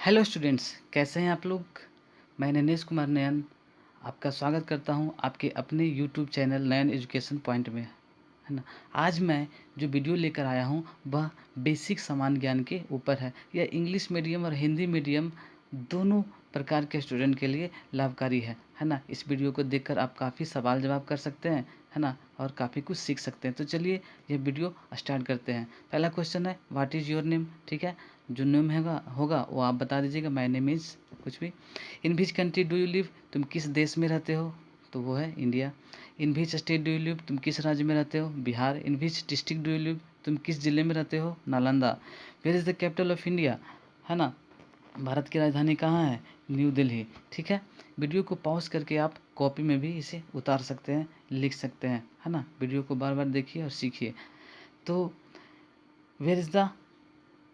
Hello students, कैसे हैं आप लोग। मैं नैनेश कुमार नयन आपका स्वागत करता हूं आपके अपने यूट्यूब चैनल नयन एजुकेशन पॉइंट में, है ना। आज मैं जो वीडियो लेकर आया हूं वह बेसिक सामान्य ज्ञान के ऊपर है। यह इंग्लिश मीडियम और हिंदी मीडियम दोनों प्रकार के स्टूडेंट के लिए लाभकारी है ना। इस वीडियो को देखकर आप काफ़ी सवाल जवाब कर सकते हैं, है ना, और काफ़ी कुछ सीख सकते हैं। तो चलिए ये वीडियो स्टार्ट करते हैं। पहला क्वेश्चन है व्हाट इज़ योर नेम। ठीक है, जो नेम होगा होगा वो आप बता दीजिएगा। माय नेम इज़ कुछ भी। In which country do you live, तुम किस देश में रहते हो, तो वो है India. In which state do you live, तुम किस राज्य में रहते हो, Bihar. In which district do you live, तुम किस जिले में रहते हो, Nalanda. Where is the capital of India, है ना, भारत की राजधानी कहाँ है, न्यू दिल्ली। ठीक है, वीडियो को पॉज करके आप कॉपी में भी इसे उतार सकते हैं, लिख सकते हैं, है ना। वीडियो को बार बार देखिए और सीखिए। तो where is the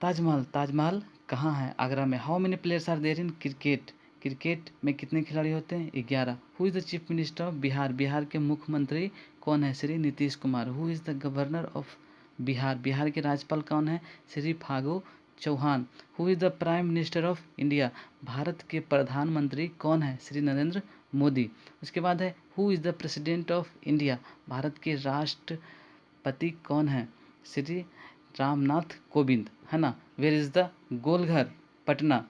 Taj Mahal, Taj Mahal कहाँ है, आगरा में। How many players are there in cricket, cricket में कितने खिलाड़ी होते हैं, 11। Who is the chief minister of Bihar, Bihar के मुख्यमंत्री कौन है, Shri Nitish Kumar. Who is the governor of Bihar, Bihar के राज्यपाल कौन है, Shri Phagu Chauhan. Who is the prime minister of India, Bharat के प्रधानमंत्री कौन है, श्री नरेंद्र मोदी। उसके बाद है who is the president of India, Bharat के राष्ट्रपति कौन है, श्री रामनाथ कोविंद, है ना। Where is the Golghar, Patna.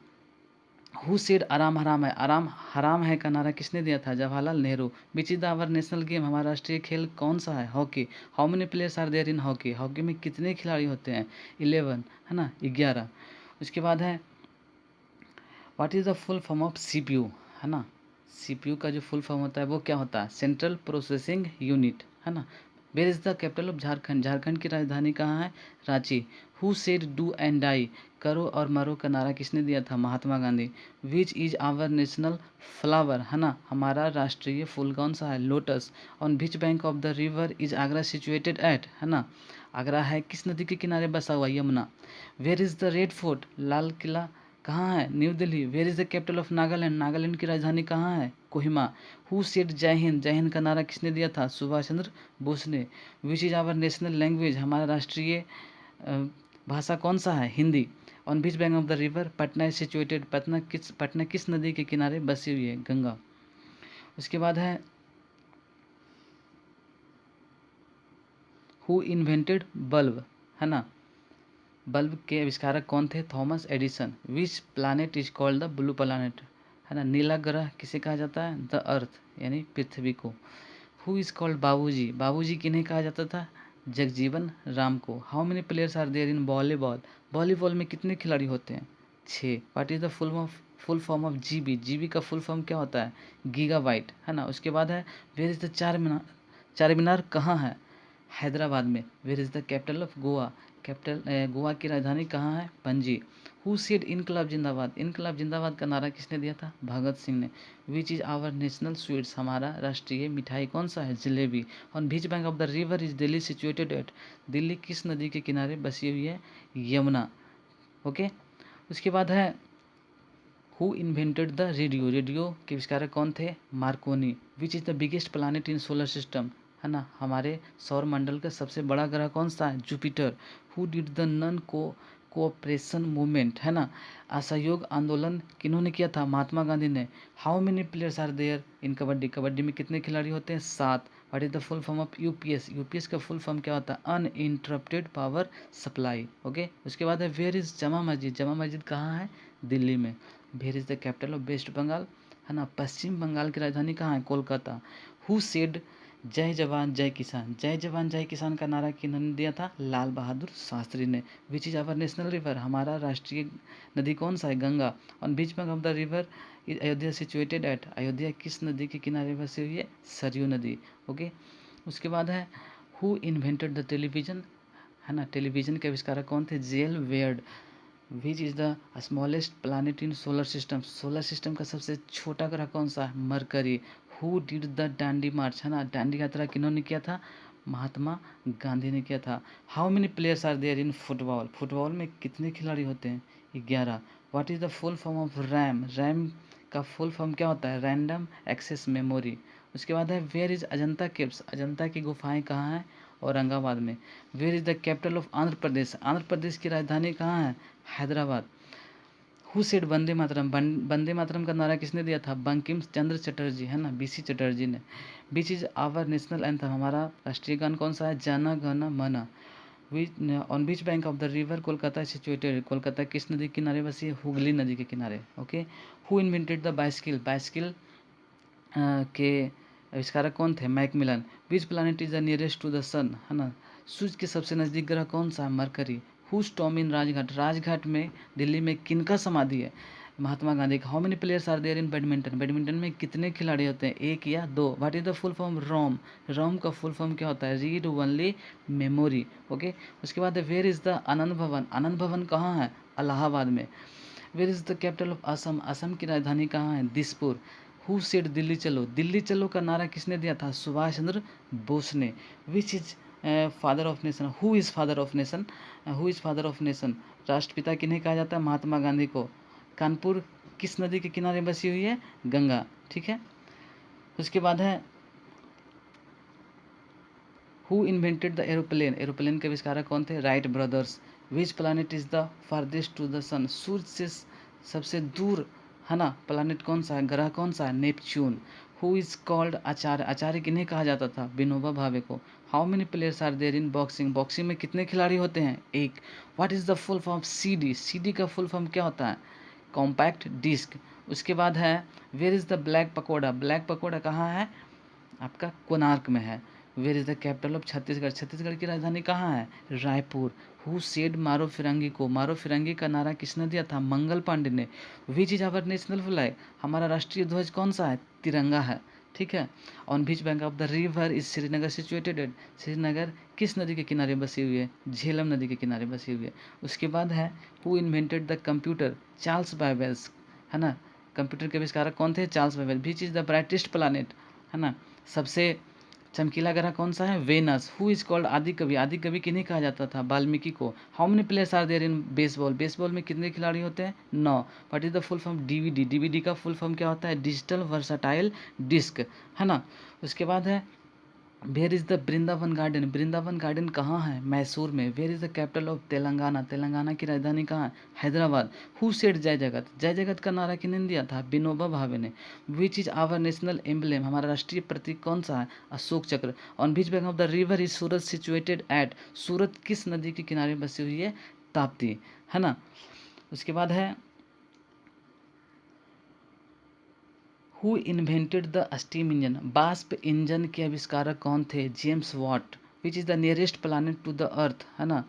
Who said आराम हराम है, आराम हराम है का नारा किसने दिया था, Jawaharlal Nehru. Which is the our national game, हमारा राष्ट्रीय खेल कौन सा है, hockey. How many players are there in hockey, hockey में कितने खिलाड़ी होते हैं, 11, है ना, 11। उसके बाद है what is the full form of CPU, है ना। सीपीयू का जो फुल फॉर्म होता है वो क्या होता है, सेंट्रल प्रोसेसिंग यूनिट, है ना। Where is the capital of Jharkhand, Jharkhand की राजधानी कहाँ है, Ranchi. Who said do and die, करो और मरो का नारा किसने दिया था, Mahatma Gandhi. Which is our national flower, है ना, हमारा राष्ट्रीय फूल कौन सा है, lotus. On which bank of the river is Agra situated at, है ना, आगरा है किस नदी के किनारे बसा हुआ, Yamuna. Where is the red fort, Lal Qila कहाँ है, New Delhi. Where is the capital of Nagaland, Nagaland की राजधानी कहाँ है, कोहिमा। हु सेड जय हिंद, जय हिंद का नारा किसने दिया था, सुभाष चंद्र बोस ने। Which is our national language, हमारा राष्ट्रीय भाषा कौन सा है, Hindi. On which bank of the river, Patna is situated, Patna किस नदी के किनारे बसी हुई है, गंगा। उसके बाद है हु इन्वेंटेड बल्ब, है ना, बल्ब के आविष्कारक कौन थे, Thomas Edison. Which planet is called the blue planet, है ना, नीला ग्रह किसे कहा जाता है, द अर्थ यानी पृथ्वी को। हु इज कॉल्ड बाबूजी, बाबूजी किन्हें कहा जाता था, जगजीवन राम को। How many players are there in volleyball, volleyball में कितने खिलाड़ी होते हैं, 6। What is the full form of GB, GB का फुल फॉर्म क्या होता है, गीगाबाइट, है ना। उसके बाद है वेयर इज द चार मीनार, चार मीनार कहाँ है, हैदराबाद में। Where is the capital of Goa, capital Goa की राजधानी कहाँ है, पणजी। हु सेड इनकलाब जिंदाबाद, इनकलाब जिंदाबाद का नारा किसने दिया था, भगत सिंह ने। Which is our national sweets, हमारा राष्ट्रीय मिठाई कौन सा है, jalebi. On which bank of the river is Delhi situated at, Delhi किस नदी के किनारे बसी हुई है, यमुना। ओके। उसके बाद है who invented the radio, radio के आविष्कारक कौन थे, Markovnikov. Which is the biggest planet in solar system, है ना, हमारे सौर मंडल का सबसे बड़ा ग्रह कौन सा है, Jupiter. Who did the non cooperation movement, है ना, असहयोग आंदोलन किन्होंने किया था, महात्मा गांधी ने। How many players are there in kabaddi, kabaddi में कितने खिलाड़ी होते हैं, 7। What is the full form of UPS, UPS का फुल फॉर्म क्या होता है, अनइंटरप्टेड पावर सप्लाई। ओके। उसके बाद है वेयर इज जमा मस्जिद, जमा मस्जिद कहाँ है, दिल्ली में। Where is the capital of West Bengal, है ना, पश्चिम बंगाल की राजधानी कहाँ है, कोलकाता। हु सेड जय जवान जय किसान, जय जवान जय किसान का नारा किन्होंने दिया था, लाल बहादुर शास्त्री ने। Which is our national river, हमारा राष्ट्रीय नदी कौन सा है, Ganga. On which bank of the river is Ayodhya situated at, Ayodhya किस नदी के किनारे बसी हुई है, सरयू नदी। ओके। उसके बाद है हु इन्वेंटेड द टेलीविजन, है ना, टेलीविजन के आविष्कारक कौन थे, जेल वेयर्ड। Which is the smallest planet in solar system, solar system का सबसे छोटा ग्रह कौन सा है, Mercury. Who did the Dandi march, है ना, डांडी यात्रा किन्होंने किया था, महात्मा गांधी ने किया था। How many players are there in football, football में कितने खिलाड़ी होते हैं, 11। What is the full form of RAM, RAM का फुल फॉर्म क्या होता है, रैंडम एक्सेस मेमोरी। उसके बाद है where is Ajanta caves, Ajanta की गुफाएं कहाँ हैं, औरंगाबाद में। Where is the capital of Andhra Pradesh, Andhra Pradesh की राजधानी कहाँ है, हैदराबाद। हु सेड वंदे मातरम, वंदे मातरम का नारा किसने दिया था? बंकिम चंद्र चटर्जी, है ना, बीसी चटर्जी ने। Which is our national anthem, हमारा राष्ट्रीय गान कौन सा है? Jana Gana Mana. On which bank of the river Kolkata situated, Kolkata किस नदी के किनारे बसी है? हुगली नदी के किनारे। Okay. Who invented the bicycle, bicycle के आविष्कारक कौन थे? Macmillan. Which planet is the nearest to the sun, है ना, सूर्य के सबसे नज़दीक ग्रह कौन सा है? Mercury. Whose tomb in Rajghat, Rajghat में दिल्ली में किनका समाधि है? महात्मा गांधी का। How many players are there in badminton, badminton में कितने खिलाड़ी होते हैं? एक या दो। What is the full form? ROM, ROM का फुल फॉर्म क्या होता है? Read only memory. ओके। उसके बाद वेयर इज द आनंद भवन, आनंद भवन कहाँ है? इलाहाबाद में। Where is the capital of Assam, Assam की राजधानी कहाँ है? दिसपुर। हु सेड दिल्ली चलो, दिल्ली चलो का नारा किसने दिया था? सुभाष चंद्र बोस ने। Which is father of nation, who is father of nation, who is father of nation, राष्ट्रपिता किन्हें कहा जाता है? महात्मा गांधी को। कानपुर किस नदी के किनारे बसी हुई है? गंगा। ठीक है। उसके बाद है who invented the aeroplane, aeroplane के आविष्कारक कौन थे? Wright brothers. Which planet is the farthest to the sun, सूर्य से सबसे दूर, है ना, प्लानट कौन सा है? ग्रह कौन सा है? Neptune. Who is called Acharya, Acharya किन्हें कहा जाता था? विनोबा भावे को। How many players are there in boxing, boxing में कितने खिलाड़ी होते हैं? एक। What is the full form? CD, CD का फुल फॉर्म क्या होता है? Compact disc. उसके बाद है where is the black pagoda, black pagoda कहाँ है? आपका कोणार्क में है। Where is the capital of Chhattisgarh, Chhattisgarh की राजधानी कहाँ है? रायपुर। हु सेड मारो फिरंगी को, मारो फिरंगी का नारा किसने दिया था? मंगल पांडे ने। Which is our national flag, हमारा राष्ट्रीय ध्वज कौन सा है? तिरंगा है। ठीक है। On which bank of the river is Srinagar situated at, Srinagar किस नदी के किनारे बसी हुई है? झेलम नदी के किनारे बसी हुई है। उसके बाद है who invented the computer, Charles Babbage's, है ना, कंप्यूटर के आविष्कारक कौन थे? Charles Babbage. Which is the brightest planet, है ना, सबसे चमकीला ग्रह कौन सा है? वेनस। हु इज कॉल्ड आदि कवि, आदि कवि किन्हें कहा जाता था? वाल्मीकि को। How many players are there in baseball, baseball में कितने खिलाड़ी होते हैं? 9। What is the full form? DVD, DVD का फुल फॉर्म क्या होता है? डिजिटल वर्साटाइल डिस्क, है ना। उसके बाद है where is the Vrindavan garden, Vrindavan garden कहाँ है? मैसूर में। Where is the capital of Telangana, Telangana की राजधानी कहाँ है? हैदराबाद। हु सेड जय जगत, जय जगत का नारा किन्होंने दिया था? विनोबा भावे ने। Which is our national emblem, हमारा राष्ट्रीय प्रतीक कौन सा है? Ashoka Chakra. On which bank of the river is Surat situated at, Surat किस नदी के किनारे बसी हुई है? ताप्ती, है ना। उसके बाद है who invented the steam engine, वाष्प इंजन के आविष्कारक कौन थे? James Watt. Which is the nearest planet to the earth, है ना,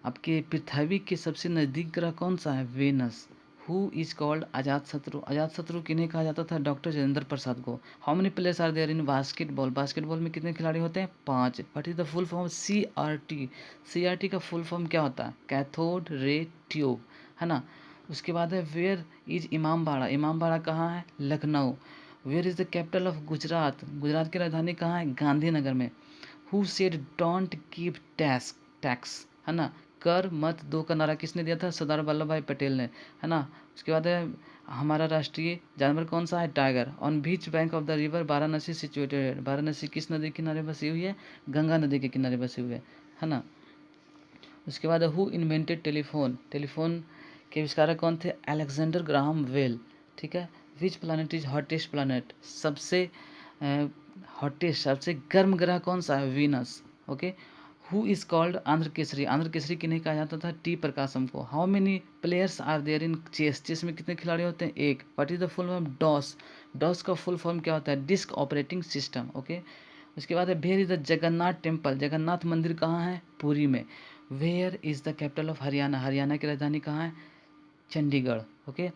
आपके पृथ्वी के सबसे नज़दीक ग्रह कौन सा है? वेनस। हु इज कॉल्ड अजात शत्रु, अजात शत्रु किन्हें कहा जाता था? डॉक्टर राजेंद्र प्रसाद को। How many players are there in basketball, basketball में कितने खिलाड़ी होते हैं? 5। What is the full form? CRT, CRT का फुल फॉर्म क्या होता है? कैथोड रे ट्यूब, है ना। उसके बाद है वेयर इज इमामबाड़ा, इमामबाड़ा कहाँ है? Lucknow. Where is the capital of Gujarat, Gujarat की राजधानी कहाँ है? गांधीनगर में। Who said don't give tax, tax, है ना, कर मत दो का नारा किसने दिया था? सरदार वल्लभ भाई पटेल ने, है ना। उसके बाद है हमारा राष्ट्रीय जानवर कौन सा है? Tiger. On which bank of the river Varanasi situated, Varanasi किस नदी के किनारे बसी हुई है? गंगा नदी के किनारे बसी हुई है ना। उसके बाद हु इन्वेंटेड टेलीफोन, टेलीफोन के आविष्कारक कौन थे? Alexander Graham Bell. ठीक है। Which planet is hottest planet, सबसे हॉटेस्ट, सबसे गर्म ग्रह कौन सा है? Venus. Okay. Who is called Andhra Kesari, Andhra Kesari किन्हें कहा जाता था? टी प्रकाशम को। How many players are there in chess, chess में कितने खिलाड़ी होते हैं? 1। What is the full form? DOS, DOS का फुल फॉर्म क्या होता है? Disk operating system. ओके। उसके बाद है where is the Jagannath temple, Jagannath मंदिर कहाँ है? पुरी में। Where is the capital of Haryana, Haryana की राजधानी कहाँ है? चंडीगढ़। ओके।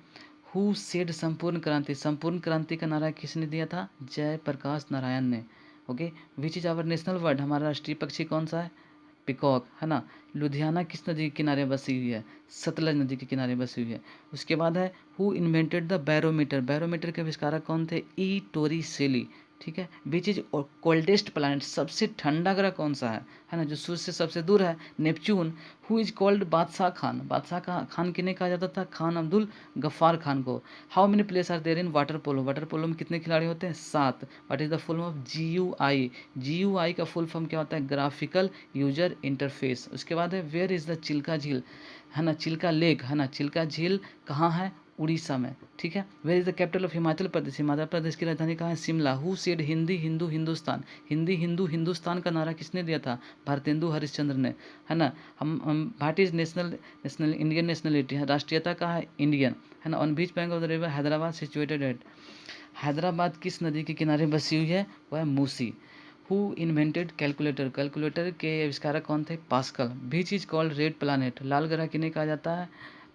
हु सेड संपूर्ण क्रांति, संपूर्ण क्रांति का नारा किसने दिया था? जयप्रकाश नारायण ने। Okay. Which is our national bird, हमारा राष्ट्रीय पक्षी कौन सा है? पिकॉक, है ना। लुधियाना किस नदी के किनारे बसी हुई है? सतलज नदी के किनारे बसी हुई है। उसके बाद है who invented the barometer, barometer के आविष्कारक कौन थे? ई टोरी सेली। ठीक है। विच इज कोल्डेस्ट प्लानट, सबसे ठंडा ग्रह कौन सा है ना, जो सूर्य से सबसे दूर है? नेपच्यून। हु इज कॉल्ड बादशाह खान, बादशाह खान किन्हें कहा जाता था? खान अब्दुल गफ्फार खान को। How many players are there in water polo, water polo में कितने खिलाड़ी होते हैं? 7। What is the full form? GUI, GUI का फुल फॉर्म क्या होता है? Graphical user interface. उसके बाद है वेयर इज द चिल्का झील, है ना, चिल्का लेक, है ना, चिल्का झील कहाँ है? उड़ीसा में, ठीक है। Where is the capital of Himachal Pradesh, Himachal Pradesh की राजधानी कहाँ है, शिमला। हु सेड हिंदी हिंदू हिंदुस्तान, हिंदी हिंदू हिंदुस्तान का नारा किसने दिया था, भारतेंदु हरिश्चंद्र ने, है ना। हम what is national Indian nationality है, राष्ट्रीयता का है इंडियन, है ना। On which bank of the river Hyderabad situated at, Hyderabad किस नदी के किनारे बसी हुई है, वह Musi. Who invented calculator, calculator के आविष्कारक कौन थे, Pascal. Which is called red planet, लाल ग्रह किन्हें कहा जाता है,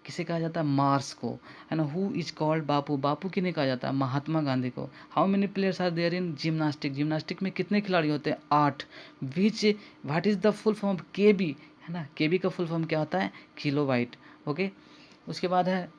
किसे कहा जाता है, मार्स को, है ना। Who is called Bapu, Bapu किन्हें कहा जाता है, महात्मा गांधी को। How many players are there in gymnastic, gymnastic में कितने खिलाड़ी होते हैं, 8। Which what is the full form of KB, है ना, केबी का फुल फॉर्म क्या होता है, किलोबाइट, ओके। उसके बाद है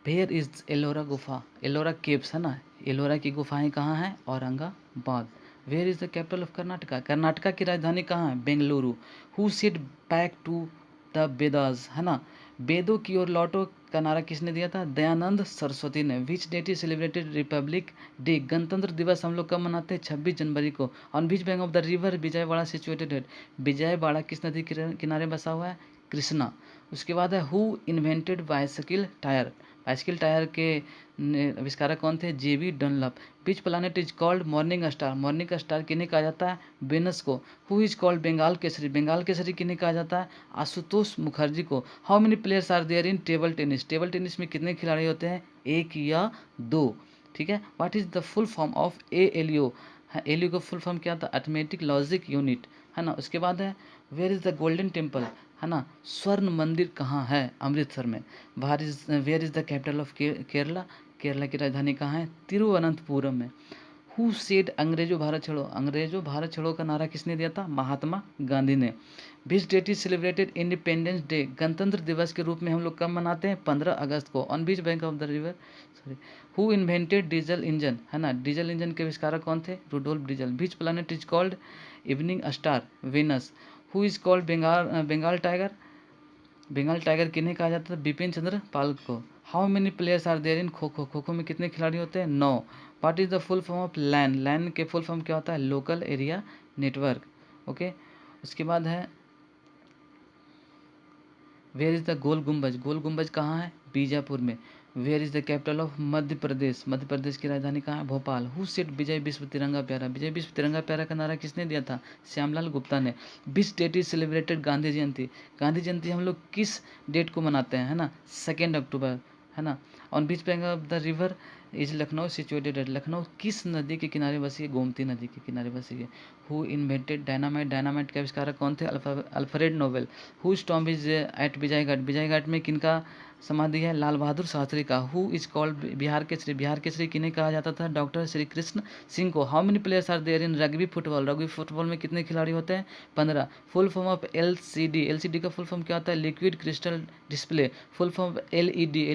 वेयर इज एलोरा गुफा, एलोरा केव्स, है ना, एलोरा की गुफाएं कहाँ हैं, Aurangabad. Where is the capital of Karnataka, Karnataka की राजधानी कहाँ है, Bengaluru. Who said back to the Vedas, है ना, वेदों की ओर लौटो का नारा किसने दिया था, दयानंद सरस्वती ने। Which date is celebrated republic day, गणतंत्र दिवस हम लोग कब मनाते हैं, 26 जनवरी को। On which bank of the river Vijayawada situated है, विजयवाड़ा किस नदी के किनारे बसा हुआ है, कृष्णा। उसके बाद है who invented bicycle tyre, bicycle tyre के आविष्कारक कौन थे, JB Dunlop. Which planet is called morning star, morning star किन्हें कहा जाता है, वेनस को। Who is called Bengal Kesari, Bengal Kesari किन्हें कहा जाता है, आशुतोष मुखर्जी को। How many players are there in table tennis, table tennis में कितने खिलाड़ी होते हैं, 1 या 2, ठीक है। What is the full form of ALU, एलियो का फुल फॉर्म क्या था, अर्थमेटिक लॉजिक यूनिट, है ना। उसके बाद है where is the golden temple, है ना, स्वर्ण मंदिर कहाँ है, अमृतसर में। Where is the capital of Kerala, Kerala की राजधानी कहाँ है, तिरुवनंतपुरम में। हु सेड अंग्रेजों भारत छोड़ो, अंग्रेजों भारत छोड़ो का नारा किसने दिया था, महात्मा गांधी ने। Which date is celebrated independence day, गणतंत्र दिवस के रूप में हम लोग कब मनाते हैं, 15 अगस्त को। On which bank of the river, sorry. Who invented diesel engine, है ना, डीजल इंजन के आविष्कारक कौन थे, Rudolf Diesel. Which planet is called evening star, Venus. Who is called Bengal tiger, Bengal tiger किन्हें कहा जाता था, बिपिन चंद्र पाल को। How many players are there in kho kho, kho खो में कितने खिलाड़ी होते हैं, 9। What is the full form of LAN, LAN के फुल फॉर्म क्या होता है, लोकल एरिया नेटवर्क, ओके। उसके बाद है वेयर इज द गोल गुम्बज, गोल गुम्बज कहाँ है, बीजापुर में। Where is the capital of Madhya Pradesh, Madhya Pradesh की राजधानी कहाँ है, भोपाल। हु सेट विजय विश्व तिरंगा प्यारा, विजय विश्व तिरंगा प्यारा का नारा किसने दिया था, श्यामलाल गुप्ता ने। Which date is celebrated Gandhi Jayanti, Gandhi Jayanti हम लोग किस डेट को मनाते हैं, है ना, 2 अक्टूबर, है ना। On which bank of the river is Lucknow situated at, Lucknow किस नदी के किनारे बसी है, गोमती नदी के किनारे बसी है। हु इन्वेंटेड डायनामाइट, डायनामाइट के आविष्कारक कौन थे, Alfred Nobel. Who tomb is at Vijayghat, Vijayghat में किनका समाधि है, लाल बहादुर शास्त्री का। Who is called Bihar Kesari, Bihar Kesari किन्हें कहा जाता था, डॉक्टर श्री कृष्ण सिंह को। How many players are there in rugby football, rugby football में कितने खिलाड़ी होते हैं, 15। Full form of LCD, LCD का फुल फॉर्म क्या होता है, liquid crystal display. Full form LED,